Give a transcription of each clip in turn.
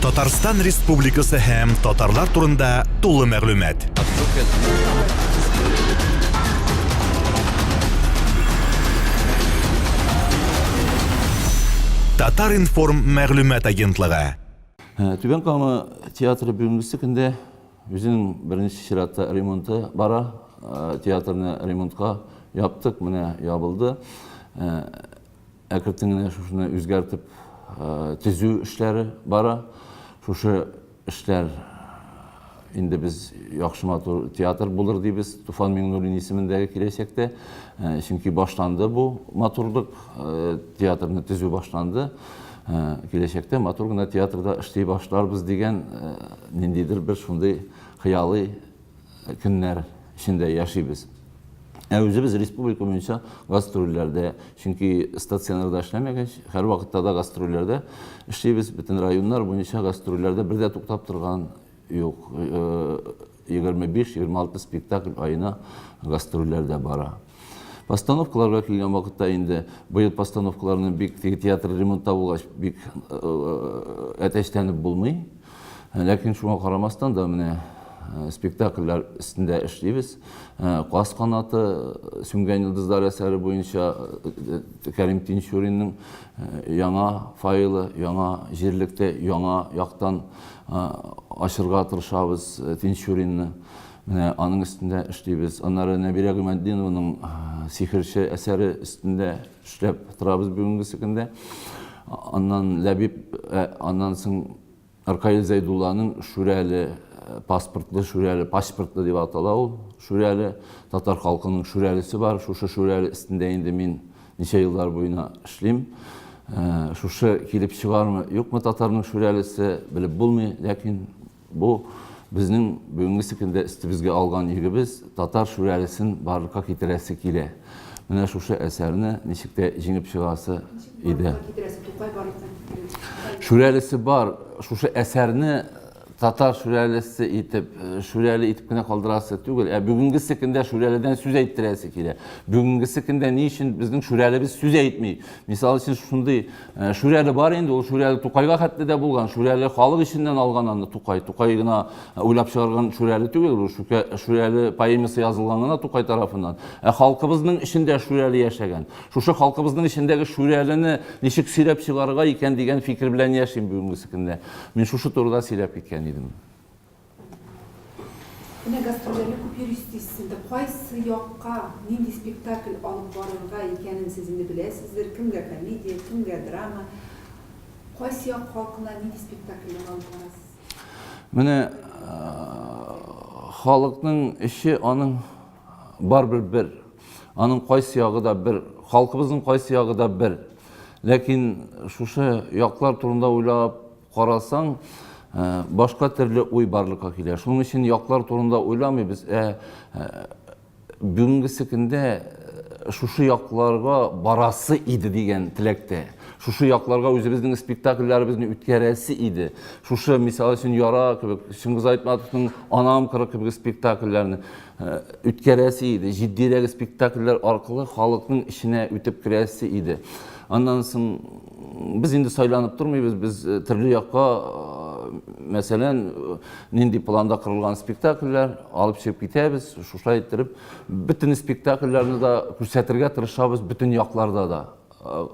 Татарстан Республикасы һәм татарлар турында тулы мәгълүмат. Татар информ мәгълүмат агентлыгы. Түбән Кама театры бүгінгі күндә өзінің бірінші ширатта ремонты бара. Театрны ремонтқа яптық, міне ябылды. Әкіртіңіне шушыны үзгәртіп түзу эшләре бара. Шушы эшләр инде біз яхшы матур театр булыр дейбіз. Туфан Миңнурин исемендәге киләчәктә. Чөнки башланды бу матурлык, театрны төзү башланды. Киләчәктә матур гына театрда эшли башларбыз дигән ниндидер бер шундый хыялый көннәр içinde yaşayız. Biz Respublika boyunca gastrollarda, çünkü stasyonlarda işlemeyen, her vakitte da gastrollarda işleyimiz. Bütün rayonlar boyunca gastrollarda bir de tutup durgan yok. 25-26 spektakl ayına gastrollarda bara. Постановкаларга келген вакытта инде быел постановкаларның бик театр ремонтта булгач бик әтәчләнеп булмый. Ләкин шуңа карамастан да менә спектакльләр өстендә эшлибез. Каз канаты, Сүнгән йолдызлар әсәре буенча Кәрим Тинчуринның яңа файлы, яңа җирлектә, яңа яктан ашырга тырышабыз Тинчуринны. Аның üstünde эшлибез. Аннары Нәбирә Гыймәтдинованың сихерче әсәре üstünde эшләп торабыз бүгенге көндә. Аннан Ләбиб, аннан соң Аркаил Зайдулланың Шүрәле паспортлы, Шүрәле паспортлы дип атала ул. Шүрәле татар халкының Шүрәлесе бар. Шушы Шүрәле өстендә инде мин ничә еллар буена эшлим. Шушы килеп чыгармы, юкмы татарның Шүрәлесе белеп булмый, ләкин бу bizning бүгінгі көндә üstебезгә алган игебез татар Шүрәлесен барлыкка китерәсе килә. Менә шушы әсәрне ничек тә җиңеп чыгасы иде. Шүрәлесе бар, шушы әсәрне татар Шүрәлесе итеп, Шүрәле итеп кенә калдырасы түгел. Бүгенге көндә Шүрәледән сүз әйттерәсе килә. Бүгенге көндә ни өчен безнең Шүрәлебез сүз әйтми? Мисал өчен шундый Шүрәле бар инде, ул Шүрәле Тукайга хәтле дә булган. Шүрәле халык ишеннән алган аны Тукай. Тукай гына уйлап чыгарган Шүрәле түгел, ул Шүрәле поэмасы язылган гына Тукай тарафыннан. Халкыбызның ишендә Шүрәле яшәгән. Шушы халкыбызның ишендәге Шүрәлене ничек сөйләп чыгарырга икән дигән фикер белән яшим бүгенге көндә. Мин шушы турыда сөйләп киткән. Менә гастрольләрне күп йөрисез инде. Кайсы якка нинди спектакль алып барырга икәнен сез инде беләсездер. Кемгә комедия, кемгә драма. Кайсы як халкына нинди спектакльләр алып барасыз? Менә халыкның эше аның бар бер. Аның кайсы ягы да бер. Халкыбызның кайсы ягы да бер. Ләкин шушы яклар турында уйлап карасаң, башка төрле уй барлыкка килә. Шуның өчен яклар турында уйламыйбыз. Бүгенге көндә шушы якларга барасы иде дигән теләктә. Шушы якларга үзебезнең спектакльләребезне үткәрәсе иде. Шушы мисал өчен Яра кебек, Шыңгыз Айтматовның Анам кыры кебек спектакльләрне үткәрәсе иде. Җитдирәк спектакльләр аркылы халыкның ишенә үтеп керәсе иде. Аннан соң biz инде сайланып тормыйбыз, biz төрле якка, мәсәлән, нинди планда кырылган спектакльләр алып чыгып китәбез, шушай иттереп, bütün спектакльләрне да күрсәтергә тырышабыз, bütün якларда да.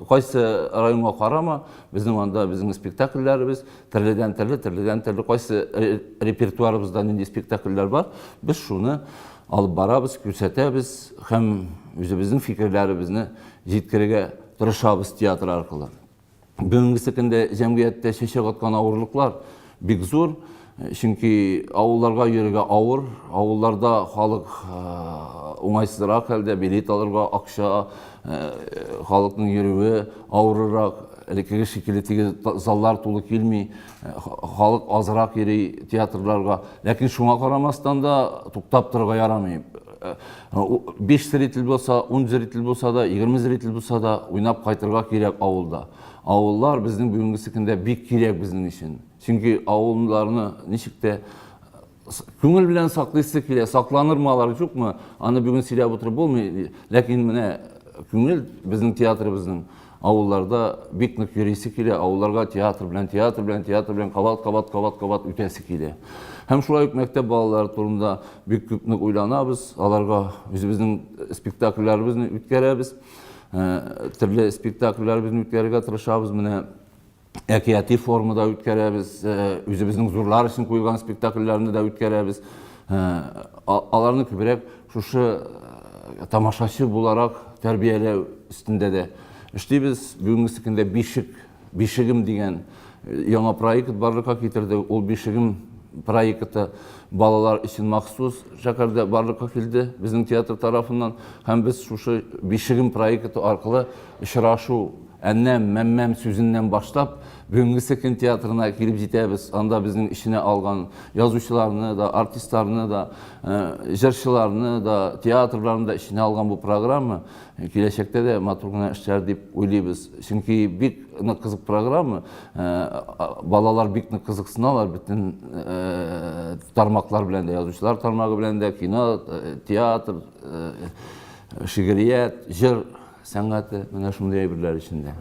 Кайсы районга карама, безнең анда безнең спектакльләребез төрледән төрле, кайсы репертуарыбызда нинди спектакльләр бар, без шуны алып барабыз, күрсәтәбез һәм үзебезнең фикерләребезне җиткерергә тырышабыз театр аркылы. Бүгенге көндә җәмгыятьтә чәчәк аткан авырлыклар бик зур, чөнки авылларга йөрергә авыр, авылларда халык уңайсызрак хәлдә, билет алырга акча, халыкның йөрүе авыррак, элекеге шикелле теге заллар тулы килми, халык азрак йөри театрларга, ләкин шуңа карамастан да туктап торырга ярамый. 5 зритель булса, 10 зритель булса да, 20 зритель булса да уйнап кайтырга кирәк авылда. Авыллар безнең бүгенге көндә бик кирәк безнең өчен. Чөнки авылларны ничек тә күңел белән саклыйсы килә, сакланырмы алар юкмы? Аны бүген сөйләп утырып булмый, ләкин менә күңел безнең театрыбызның Ауылларда бик нык йөрисе килә, авылларга театр белән кабат үтәсе килә. Һәм шулай ук мәктәп балалары турында бик күп нык уйланабыз, аларга үзебезнең спектакльләребезне үткәрәбез, төрле спектакльләребезне үткәрергә тырышабыз, менә әкияти формада үткәрәбез, үзебезнең зурлар өчен куелган спектакльләрне дә үткәрәбез. Аларны күбрәк шушы тамашачы буларак тәрбияләү өстендә дә эшлибез. Бүгенге көндә бишегем дигән яңа проект барлыкка китерде. Ул бишегем проекты балалар өчен махсус шәһәрдә барлыкка килде безнең театр тарафыннан. Һәм без шушы бишегем проекты аркылы очрашу әннәм сүзеннән башлап бүгенге көн театрына килеп җитәбез. Анда безнең иченә алган язучыларны да, артистларны да, җырчыларны да, театрларны да иченә алган бу программа киләчәктә дә матур гына эшләр дип уйлыйбыз. Чөнки бик нык кызык программа, балалар бик нык кызыксыналар бөтен тармаклар белән дә, язучылар тармагы белән дә, кино, театр, шигърият, җыр сәнгате, менә шундый әйберләр içinde.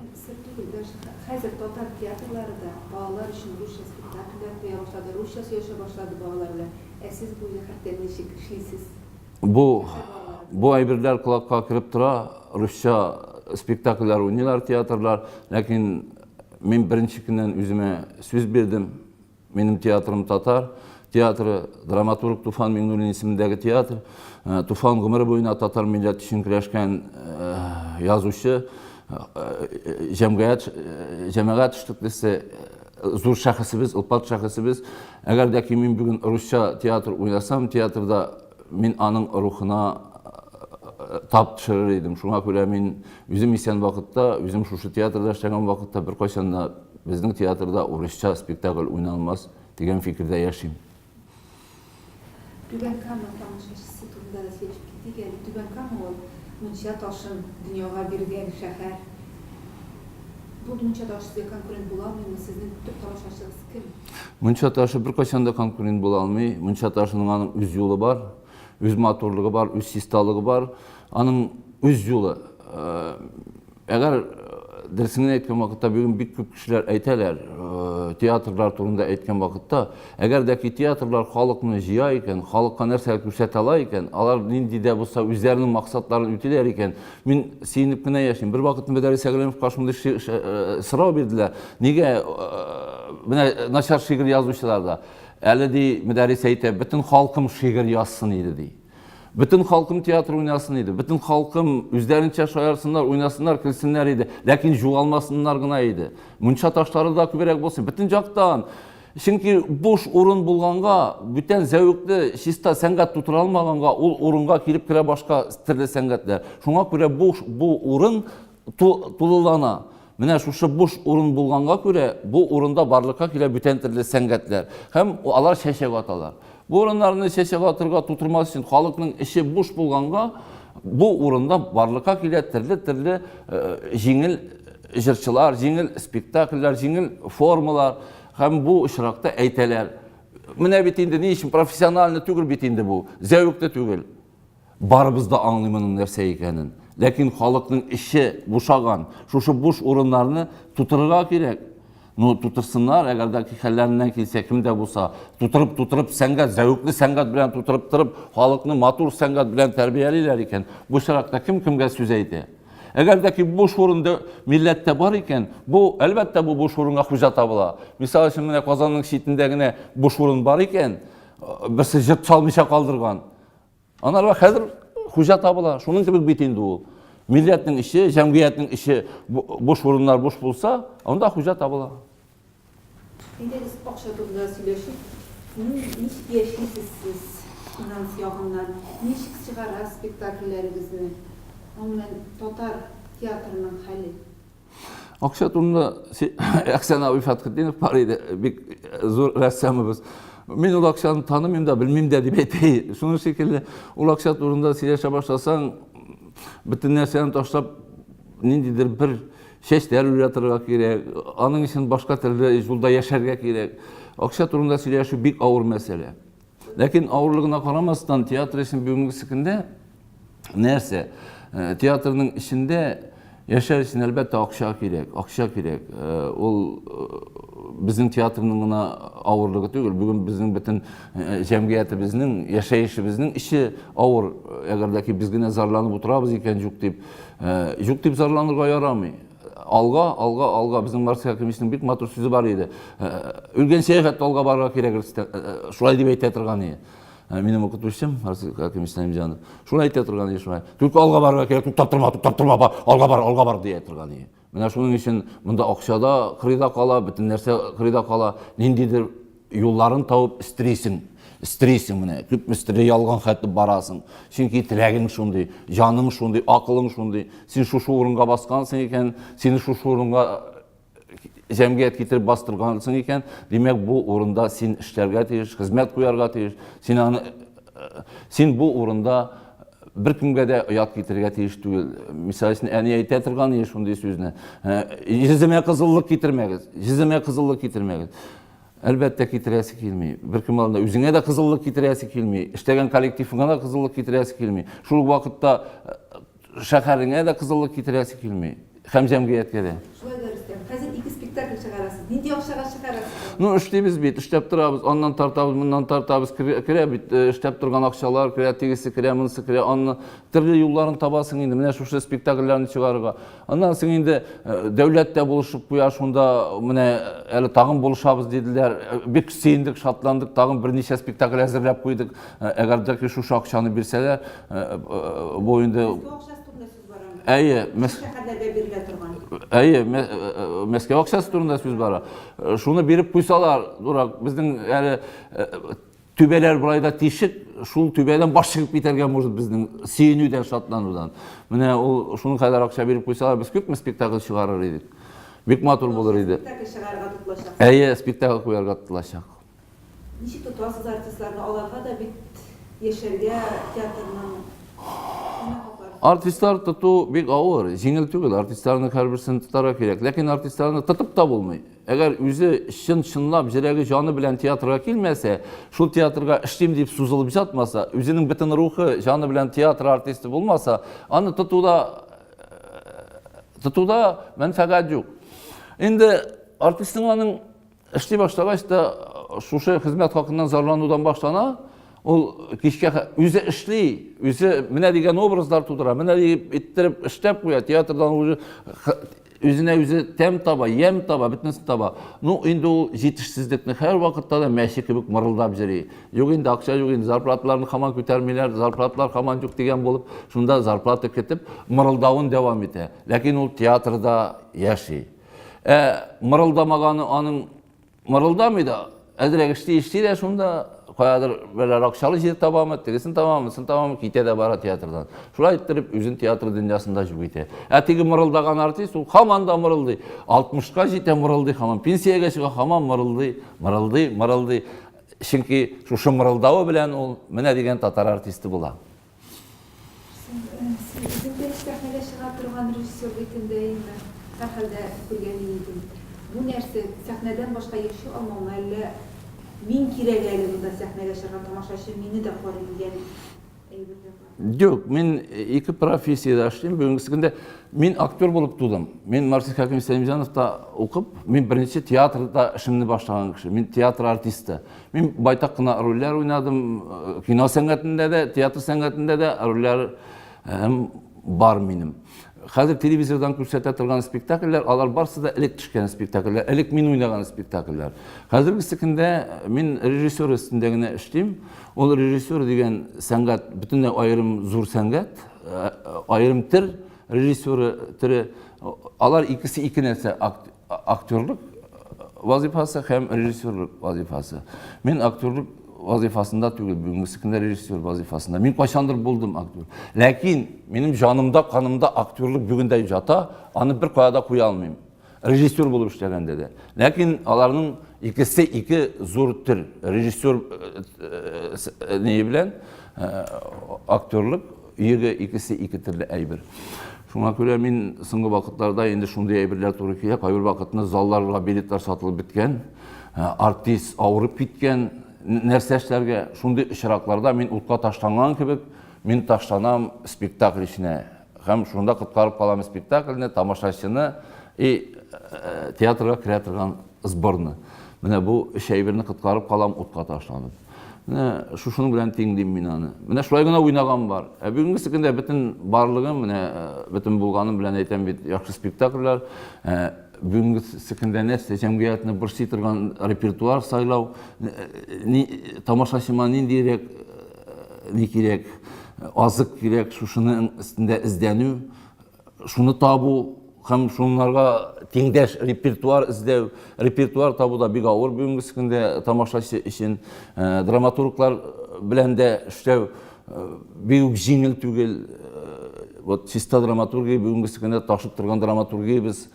Хәзер татар театрларында балалар өчен русча спектакльләр куя башлады, русча сөйләшә башлады балалар белән. Сез бу җәһәттән ничек эшлисез? Бу әйберләр колакка кирип тора, русча спектакльләр уйныйлар театрлар, ләкин мин беренче көннән үземә сүз бирдем. Минем театрым татар театры, драматург Туфан Миңнуллин исемендәге театр. Туфан гомере буена татар милләт өчен көрәшкән язучы, җәмәгать эшлеклесе, зур шәхесебез, ылпат шәхесебез. Әгәр дә ки мин бүген русча театр уйнасам, театрда мин аның рухына тап төшерер идем. Шуңа күрә мин үзем исән вакытта, үзем шушы театрда эшләгән вакытта беркайчан да безнең театрда урысча спектакль уйналмас дигән фикердә яшим. Түбән Кама тамашачысы турында да сөйләп киттек әле. Түбән Кама ул Мунча ташын дөньяга биргән шәһәр. Бу Мунча ташы конкурент була алмыймы? Сезнең төп тамашачыгыз кем? Мунча ташы беркайчан да конкурент була алмый. Мунча ташының аның үз юлы бар, үз матурлыгы бар, үз систалыгы бар. Аның үз юлы. Әгәр дәресен әйткән вакытта бүген бик күп кешеләр әйтәләр, театрлар турында әйткән вакытта, әгәр дә ки театрлар халыкны җыя икән, халыкка нәрсә күрсәтә ала икән, алар нинди дә булса үзләренең максатларын үтиләр икән, мин сөенеп кенә яшим. Бер вакыт Мәдәрис Әгъләмов каршымда сорау бирделәр. Нигә менә начар шигырь язучыларда? Әле ди Мәдәрис әйтә, бөтен халкым шигырь язсын иде ди. Bütün halkım tiyatro oynasınıydı. Bütün halkım üzlerince şayarsınlar, oynasınlar, kılsınlar idi. Lakin juğalmasınlar gına idi. Munça taşları da küberek olsun. Bütün jaktan. Çünkü boş orun bulğanğa, bütün zevkli, şista səngat tutura almağanğa, ol orunğa kilip kire başka türlü səngatlar. Şuna göre bu orun tululana. Менә шушы буш урын булганга күрә, бу урында барлыкка килә бүтән төрле сәнгатьләр. Һәм алар чәчәк аталар. Бу урыннарны чәчәк атырга тутырмас өчен халыкның эше буш булганга, бу урында барлыкка килә төрле җиңел җырчылар, җиңел спектакльләр, җиңел формалар. Һәм бу очракта әйтәләр. Менә бит инде ни өчен профессиональ түгел бит инде бу, зәвыклы түгел. Барыбыз да аңлыймын нәрсә икәнен. Ләкин халыкның эше бушаган, шушы буш урыннарны тутырырга кирәк. Ну тутырсыннар, әгәр дә хәлләреннән килсә, кимдә булса, тутырып сәнгать, зәвыклы сәнгать белән тутырып, халыкны матур сәнгать белән тәрбиялиләр икән. Бу шаракта кемгә сүз әйтә? Әгәр дә ки буш урында милләттә бар икән, бу әлбәттә бу буш урынга хуҗа табыла. Мисал өчен менә Казанның читендә генә буш урын бар икән, берсе җырт салмыйча калдырган. Анарга хәзер хуҗа табыла. Шуның кебек бит инде ул. Милләтнең ише, җәмгыятьнең ише буш урыннар буш булса, анда хуҗа табыла. Инде без акча турында сөйләшик. Ничек яшисез сез финанс ягыннан? Ничек чыгара спектакльләрегезне? Аңлан татар театрының хәле. Акча турында Әхсән абый Фәтхетдинов бар иде, бик зур рәссамыбыз. Мен ул акчаны танымыйм да, белмим дә дип әйтәй. Шуның шикелле, ул акча турында сөйләшә башласаң, бөтен нәрсәне ташлап, ниндидер бер чәчтәр уятырга кирәк, аның өчен башка төрле юлда яшәргә кирәк. Акча турында сөйләшү бик авыр мәсьәлә. Ләкин авырлыгына карамастан, театр өчен бүгенге көндә нәрсә? Театрның эчендә Яшар үшін әлбәттә ақша керек, ақша керек. Ол біздің театрның гына ауырлығы түгел. Бүгін біздің бүтін жәмгиятыбызның, яшайышыбызның іші ауыр. Әгердәки біз генә зарланып отырабыз икән юк дип зарланырга ярамый. Алга біздің Маркс Хакимовичтің бик матур сүзі бар еді. Үлген сәяхәт алга барырга кирәк, шулай дип әйтә торган иде. Минем укытучым Маркс Хакимович Наимҗанов шулай әйтә торган иде, шулай. Түлке алга барырга кирәк, таптырма, алга бар дип әйтә торган иде. Менә шуның өчен монда акчада кырыйда кала, бүтән нәрсә кырыйда кала, ниндидер юлларын табып истрисең менә, күп мистери ялган хәтле барасың. Чөнки теләгең шундый, җаның шундый, акылың шундый. Син шушы урынга баскансың икән, сине шушы урынга җәмгыять китереп бастыргансың икән, демәк бу урында син эшләргә тиеш, хезмәт куярга тиеш. Син бу урында bir kümge de yat getirge teyиш түгел. Misalisini әни әйтә торган иде шундый сүзне. Yüzüme kızıllık getirmәгез. Әлбәттә китерәсе килми. Bir кем алында үзеңә дә кызыллык китерәсе килми. Эштәгән коллективыңа да кызыллык китерәсе килми. Шул вакытта шәһәреңә дә кызыллык китерәсе килми. Һәм җәмгыятькә дә. Шулай да Рөстәм, хәзер 2 спектакль чыгарасыз. Нинди акчага чыгарасыз? Ну, эшләйбез бит, эшләп торабыз, аннан тартабыз, моннан тартабыз, керә бит, эшләп торган акчалар, керә тегесе, керә монысы, керә анны, төрле юлларын табасың инде, менә шушы спектакльләрне чыгарырга. Аннан соң инде дәүләттә булышып куя, шунда менә әле тагын булышабыз диделәр. Бик сөендек, шатландык, тагын берничә спектакль әзерләп куйдык. Әгәр дә ки шушы акчаны бирсәләр, бу инде Мәскәү акчасы турында сүз бара. Шуны биреп куйсалар, дурак, безнең әле түбәләр бурайда тишек, шул түбәдән баш чыгып китәргә может безнең сөенүдән, шатланудан. Менә ул шуның кадәр акча биреп куйсалар, без күпме спектакль чыгарыр идек. Бик матур булыр иде. Спектакль чыгарырга тотылачак. Спектакль куярга тотылачак. Ничек тотасыз артистларны, аларга да бит яшәргә театрның Артистлар тоту бик авыр, җиңел түгел. Артистларны һәрберсен тотарга кирәк. Ләкин артистларны тотып та булмый. Әгәр үзе чынлап җөрәге җаны белән театрга килмәсә, шул театрга эшлим дип сузылып җатмаса, үзенең бөтен рухы җаны белән театр артисты булмаса, аны тотуда мәнфәгать юк. Инде артистның аның эшли башлагач та шушы хезмәт хакыннан зарланудан башлана. Ул кичкә үзе эшли, үзе менә дигән образлар тудыра, менә дип иттереп эшләп куя, театрдан үзенә үзе тәм таба, ям таба, бөтенсен таба. Ну, инде ул җитешсезлекне һәр вакытта да мәче кебек мырылдап йөри. Юк инде акча, юк инде зарплатларны һаман күтәрмиләр, зарплатлар һаман юк дигән булып, шунда зарплата кетеп, мырылдавын дәвам итә. Ләкин ул театрда яши. Мырылдамаганы аның мырылдамый да, әзрәк эшли дә шунда Каядыр беләр акчалы җир табамы, тегесен табамы, китә дә бара театрдан. Шулай иттереп үзен театр дөньясында җүп итә. Теге мырылдаган артист ул һаман да мырылдый. 60-ка җитә мырылдый, һаман пенсиягә чыга, һаман мырылдый. Чөнки шушы мырылдавы белән ул менә дигән татар артисты була. Сездә сәхнәгә чыга торган режиссер битендә инде хәлдә күргән идем. Бу нәрсә сәхнәдән башка яши алмамы әллә Мин кирәк әле монда сәхнәгә чыгып тамашачы мине дә карый дигән әйбер бар. Юк, мин ике профессиядә эшлим. Бүгенге көндә мин актер булып тудым. Мин Маркс Хакимович Наимҗановта укып, мин беренче театрда эшемне башлаган кеше. Мин театр артисты. Мин байтак кына рольләр уйнадым. Кино сәнгатендә дә, театр сәнгатендә дә рольләр бар минем. Хәзер телевизордан күрсәтә торган спектакльләр, алар барсы да элек төшкән спектакльләр, элек мин уйнаган спектакльләр. Хәзерге көндә мин режиссер өстендә генә эшлим. Ул режиссер дигән сәнгать бөтенләй аерым зур сәнгать, аерым төр режиссеры төре. Алар икесе ике нәрсә: актерлык вазифасы һәм режиссерлык вазифасы. Мин актерлык вазифасында түгел, бүгенге көндә режиссер вазифасында. Мин кайчандыр булдым актер. Ләкин минем җанымда, канымда актерлык бүгендә жата, аны бер каяда куя алмыйм. Режиссер булып эшләгәндә дә. Ләкин аларның икесе ике зур төр. Режиссер не белән актерлык икесе ике төрле әйбер. Шуңа күрә мин соңгы вакытларда инде шундый әйберләр туры килә. Кайбер вакытны залларга билетлар сатылып биткән, артист авырып киткән, нәрсә эшләргә шундый очракларда мин утка ташланган кебек, мин ташланам спектакль эченә. һәм шунда коткарып калам спектакльне, тамашачыны и театрга керә торган сборны. Менә бу өч әйберне коткарып калам утка ташланып. Менә шушының белән тиңдим мин аны. Менә шулай гына уйнаган бар. Бүгенге көндә бөтен барлыгын, менә бөтен булганын белән әйтәм бит, яхшы спектакльләр, бүгенге көндә нәрсә җәмгыятьне борчый торган репертуар сайлау, тамашачыма ниндирәк ни кирәк, азык кирәк, шушының өстендә эзләнү, шуны табу һәм шунларга тиңдәш репертуар эзләү, репертуар табуда бик авыр бүгенге көндә тамашачы өчен, драматурглар белән дә эшләү бик җиңел түгел. Вот чиста драматургия бүгенге көндә ташып торган драматургия без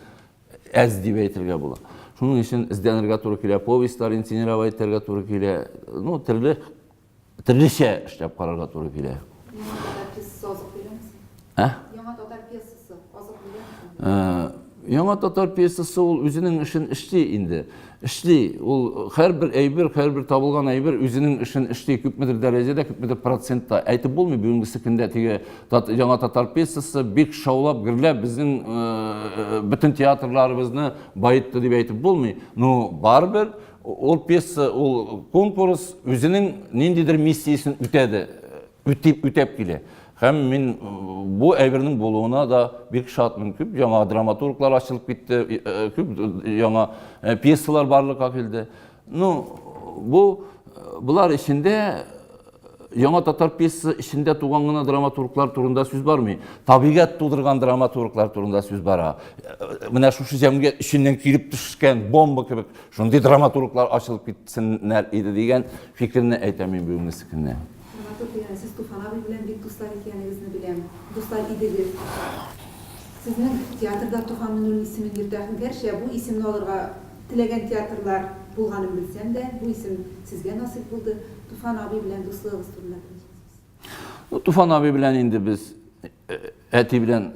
әз дип әйтергә була. Шуның өчен эзләнергә туры килә, повестьлар инсценировать итәргә туры килә. Ну, төрлечә эшләп карарга туры килә. Яңа татар пьесасы азык бирәсезме? Яңа татар пьесасы ул үзенең эшен эшли инде. Эшли. Ул һәрбер әйбер, һәрбер табылган әйбер үзенең эшен эшли, күпмедер дәрәҗәдә, күпмедер процентта. Әйтеп булмый, бүгенге көндә теге яңа татар пьесасы бик шаулап, гөрләп безнең бөтен театрларыбызны байытты дип әйтеп булмый. Ну, барбер ул пьеса, ул конкурс үзенең ниндидер миссиясын үтәп килә. Һәм мин бу әйбернең булуына да бик шатмын. Күп яңа драматурглар ачылып китте, күп яңа пьесалар барлыкка килде. Ну, булар ичендә яңа татар пьесасы ичендә туган гына драматурглар турында сүз бармый. Табигать тудырган драматурглар турында сүз бара. Менә шушы җәмгыять иченнән килеп төшкән бомба кебек, шундый драматурглар ачылып китсеннәр иде дигән фикерне әйтәм мин бүгенге көндә. Siz Tufan abi bilen bir dostlar ikenizni bilem. Dostlar idiniz. Sizin teatrda Tufan Minur'un ismini yurtdağın gerçi bu isimni alırga tilegen teatrlar bulganım bilsem de bu isim sizge nasip buldu. Tufan abi bilen dostluğunuz turuna konuşuyorsunuz. Tufan abi bilen indi biz eti bilen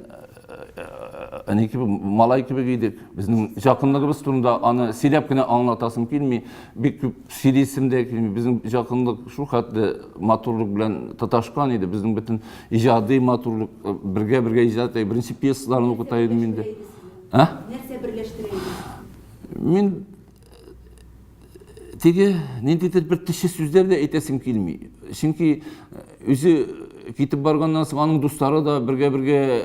malay gibi giydik. Bizim yakınlığımız turunda anı silep gene anlatasım kelmey. Bir küp silisim de kelmey. Bizim yakınlık şu hatta maturluk bilen tataşkan idi. Bizim bütün icadi maturluk birge icad etay. Birinci piyesalarını okutaydım indi. Nerse birleştireydi? Min tege nindidir bir tişi sözler de aytasim kelmey. Çünkü özü kitip bargandan soň anyň dostlary da birge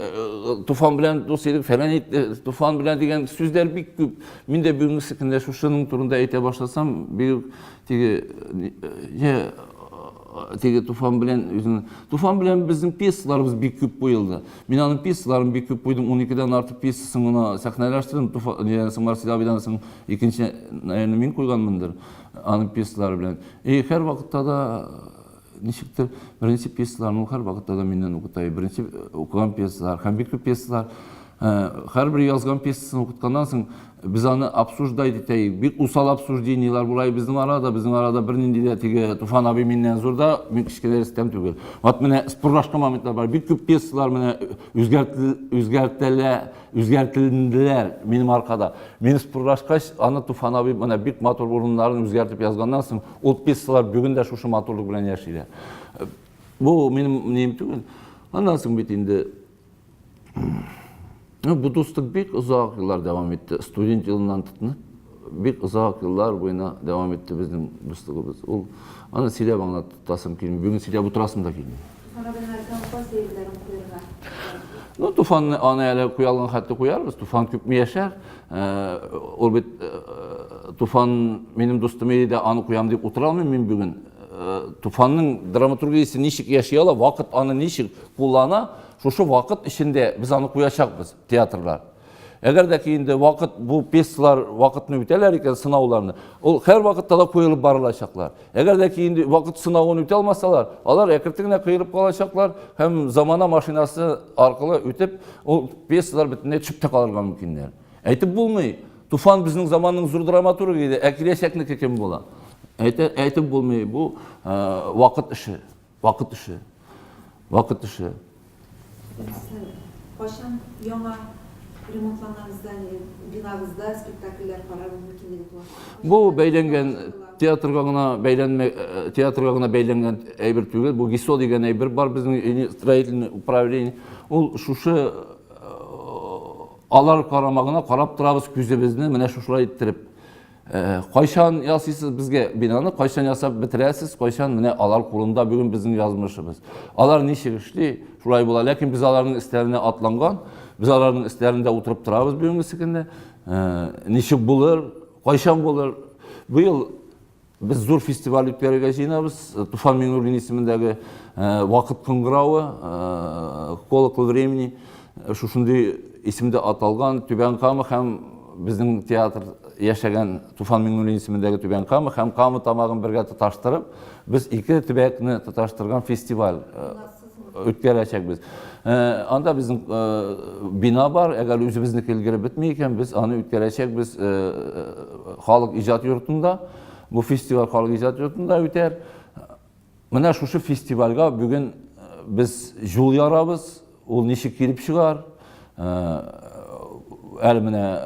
Tufan bilen dost edik, falan Tufan bilen digen sözler bik köp. Min de бүгүнкү күндө şuşunun turunda ayta başlasam, bir tege Tufan bilen bizim piyeslarımız bik köp boyuldu. Min anın piyesalarını bik köp boydum. 12'den artık piyesasını ona sahnelaştırdım. Tufan Marcel abidan soň ikinci min koyganmyndyr anın piyesalary bilen. Her wagtda da nişiktir birinci piyesalarını her vaqtda da menden okutay. Birinci okugan piyesalar, hem bir köp piyesalar, her bir yazgan piyesaсын okutkandan soň biz аны обсуждать etayik. Bir usal обсуждениялар булай bizning arada bir nindi de tege Tufan abi menden zorda, men kişiler istem tugel. Vat mene spurlaşkan momentler var. Bir köp piyesalar mene özgertildiler benim arkada. Men spurlaşkaç аны Tufan abi mene bir motor orunlarını özgertip yazgandan soň ol piyesalar бүгүн de şuşu motorluk bilen yaşaylar. Bu benim neyim tugel. Ondan soň bit indi bu dostluk bek uzak yıllar devam etti. Student yılından tutun. Bek uzak yıllar boyuna devam etti bizim dostluğumuz. Onu silep anlatasım kelmey. Bugün silep oturasım da kelmey. Tufan'a ben arkamda sevgilerim koyarlar. Tufan ana ele koyalgan hatты koyarız. Tufan köp mi yaşar? Ol bit Tufan benim dostum de anı koyam deyip oturalmıyım men bugün. Tufanның dramaturgiyasi nişik yaşayala, vaqt anı nişik kullana, şoşu vaqt içinde biz anı koyacakbız teatrlar. Eğer de ki indi vaqt bu piyesalar vaqtını üteler iken sınavlarını, ol her vaqtda da koyulup barılacaklar. Eğer de ki indi vaqt sınavını üte almasalar, alar ekirtigine kıyılıp kalacaklar, hem zamana maşinası arkalı ütep, o piyesalar bütünde çüpte kalırgan mümkünler. Aytip bulmay, Tufan bizning zamanның zor dramaturgi idi, әкелешекне kekem bola. Aytip bulmay, bu vaqt işi. Kaçan yana ремонтланган binagızda spektakller karar mümkünlüğü tutar. Bu beylengen teatrga gına beylengen eýber tügel. Bu GISO diýen eýber bar bizning stроительный управление. Ol şuşy alar karamagyna karap turabız küzebizini mene şuşulay ettirip Qayşan yasysiz bizge binany, qayşan yasap bitiresiz, qayşan mene alar kurunda bugün bizim yazmışybız. Alar neşe işli, şulay bolar, lakin biz alarning isterine atlangan, biz alarning isterinde oturup turabız bugünkü sekinde. Neşe bolar, qayşan bolar. Bu yıl biz zor festival ütkärige jynabız. Tufan Mingurin ismindägi Wagt kıngırawy, Kolokul времени şuşunday isimde atalgan Tüben Kamy hem bizning teatr yaşagan Tufan Mingurin ismindägi Tüben Kamy hem Kamy tamagyn birge tutaşdyryp biz iki tübekni tutaşdyrgan festival ütkärejek biz. Anda bizim bina bar, eger özübizniki ilgiri bitmeýken biz any ütkärejek biz Halyk ijat ýurtunda. Bu festival Halyk ijat ýurtunda üter. Mene şuşy festivalga bugün biz jol yarabız, ol neşe kirip çygar. Äl mene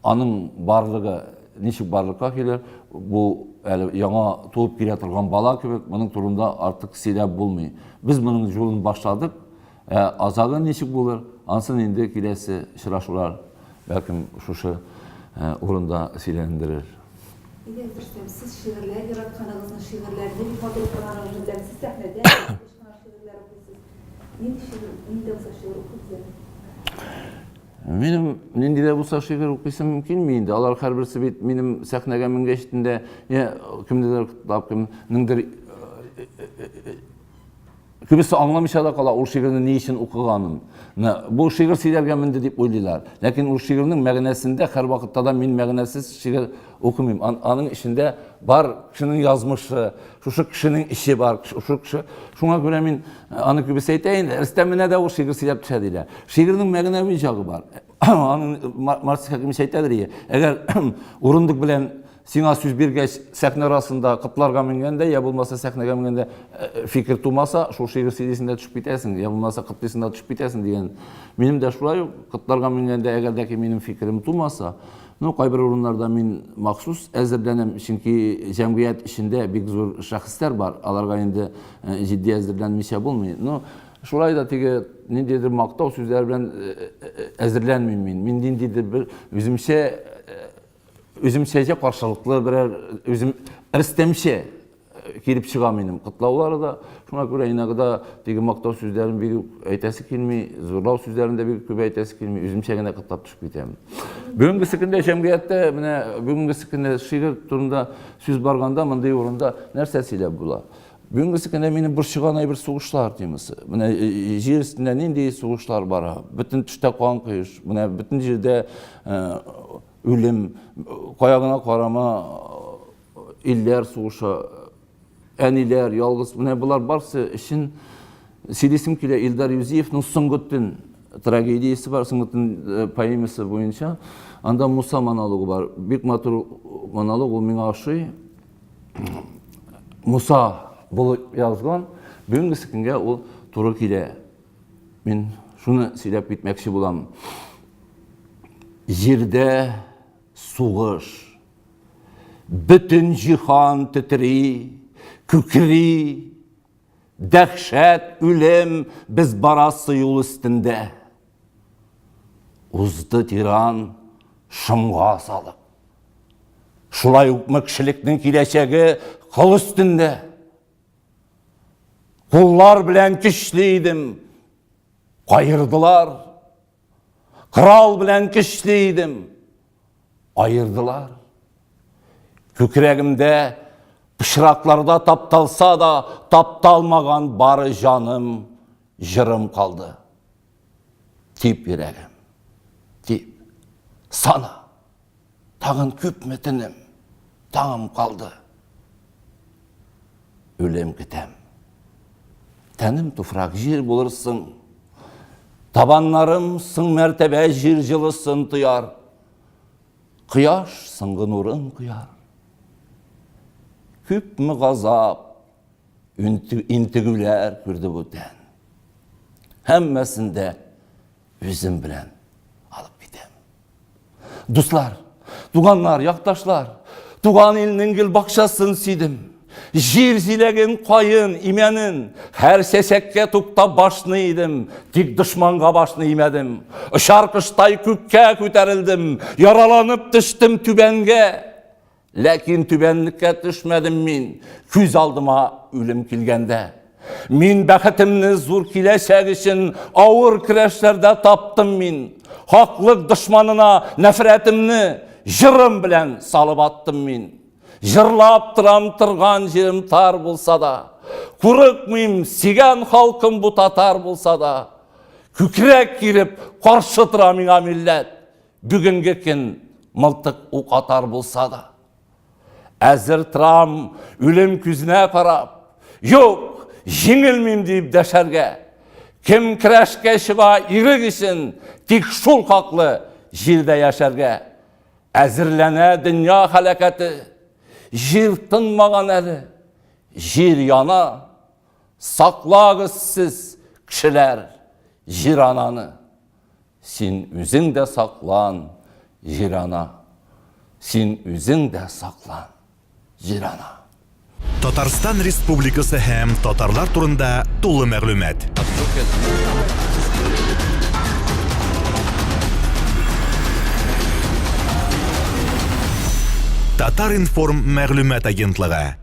anyň barlygy neşe barlykka keler. Bu yaňa tuğup kire turgan bala köpek, munyň turunda artık sebäp bolmaýar. Biz munyň joluny başladyk. Azaga neşe bolar? Ansyn indi kilesi şıraşular belkim şuşy urunda silendirir. Bildirsem siz şiirler yaratkanınızın şiirlerini bir fotoğraflarınızı siz sahnede şiirler okuyorsunuz. Ninde olsa şiir okuyorsunuz? Benim nindide bulsa şiir okuysa mümkün miydi? Alar her birisi benim sahnege min geçtiğinde kimdiler kıtlap kimdir Kübisi anlamışa da kala o şiirini ne için okuganın. Bu şiir silerge mindi deyip oylaylar. Lakin o şiirinin məğnesinde her vakitte da min məğnesiz şiir okumayayım. Anın içinde bar kişinin yazmışı, şu kişinin işi var, şu kişi. Şuna göre min anı kübisi eyteyin, istemine de o şiir silep düşediler. Şiirinin məğnevi jağı var. Anın Marsis Hakimi şeytedir ya. Eğer urunduk bilen Sina söz bir geç sahne arasında kıtlarga mingende ya bulmasa sahnege mingende fikir tuğmasa şu şiir sidisinde düşüp bitesin ya bulmasa kıtlısında düşüp bitesin diyen. Benim de şurayı kıtlarga mingende egerdeki benim fikrim tuğmasa kayber urunlarda min maksus ezirlenem çünkü cemiyet içinde bir zor şahıslar var. Alarga indi ciddi ezirlenmişe bulmayın. Şurayı da tege ne dedir maktav sözler bilen ezirlenmeyeyim min. Min dindidir bir üzümşece karşılıklı birer üzüm istemşe kirip çıgan benim kıtlauları da şuna göre inagıda tege maktav sözlerin bir eytesi kilmi, zorlav sözlerinde bir köp eytesi kilmi, üzümşegine kıtlap düşüp bitem. Bugünkü sikinde cemiyette, bugünkü sikinde şiir turunda söz barganda mınday orunda nersesiyle bula. Bugünkü sikinde benim bir çıgan bir soğuşlar diyemisi. Jir üstünde nindi soğuşlar bara. Bütün tüşte kan kıyış, bütün jirde ölüm, koyagına karama, iller soğuşa, eniler, yalgız, bular barsı işin Sidisim kile İldar Yüziyev'nin Sungut'un tragediyası var, Sungut'un poemisi boyunca. Anda Musa monologu var. Büyük maturu monologu min aşı. Musa bulup yazgan. Bugünkü sikinge o turuk ile min şunu silep bitmekçi bulam. Jirde soğuş, bütün cihan titri, kükri, dehşet, ölüm biz barası yol üstünde. Uzdı tiran şımğa salıp. Şulay hükmekşiliknin kileçegi kıl üstünde. Kullar bilen kişliydim, kayırdılar. Kral bilen kişliydim, ayırdılar. Kükregimde pışraklarda taptalsa da taptalmagan barı canım, jırım kaldı. Tip yüreğim, tip. Sana, tağın küp metinim, tağım kaldı. Ölüm gitem. Tenim tufrak jir bulursun. Tabanlarım sın mertebe jir jılısın tıyar. Kıyaş sıngı nurun kıyar. Küp mü gazap, intigüler kürdü bu den. Hemmesinde üzüm bilen Дуслар, туганнар, якташлар, туган илнең гел бакчасын сөйдем. Жир зилеген кайын именин, her сесекке туктап башны идем, тик душманга башны имедим. Ұшар кыштай күккә күтәрелдем, яраланып төштем түбәнгә. Ләкин түбәнлеккә төшмәдем мин, күз алдыма үлем килгәндә. Мин бәхетемне зур киләчәк өчен авыр көрәшләрдә таптым мин. Хаклык дошманына нәфрәтемне жырым белән салып аттым мин. Жырлап тұрған жерім тар болса да, құрықмайым сеген халқым бұ татар болса да, күкірек киріп қаршы тұра миңа милләт, бүгінгі кен мылтық уқатар болса да. Әзір тұрам өлім күзіне қарап, yok, жеңілмейм deyip дәшәрге, кім кірәшке шыға ирік ішін, тек шул қақлы жерде яшәрге. Әзірлене дүния халәкәті, жер тынмаған әлі, жер яна, сақлағыз сіз кішілер жер ананы. Сен өзің де сақлан, жер ана. Сен өзің де сақлан, жер ана. Татарстан Республикасы һәм татарлар турында тулы мәгълүмат. Татар информ мәгълүмат агентлыгы.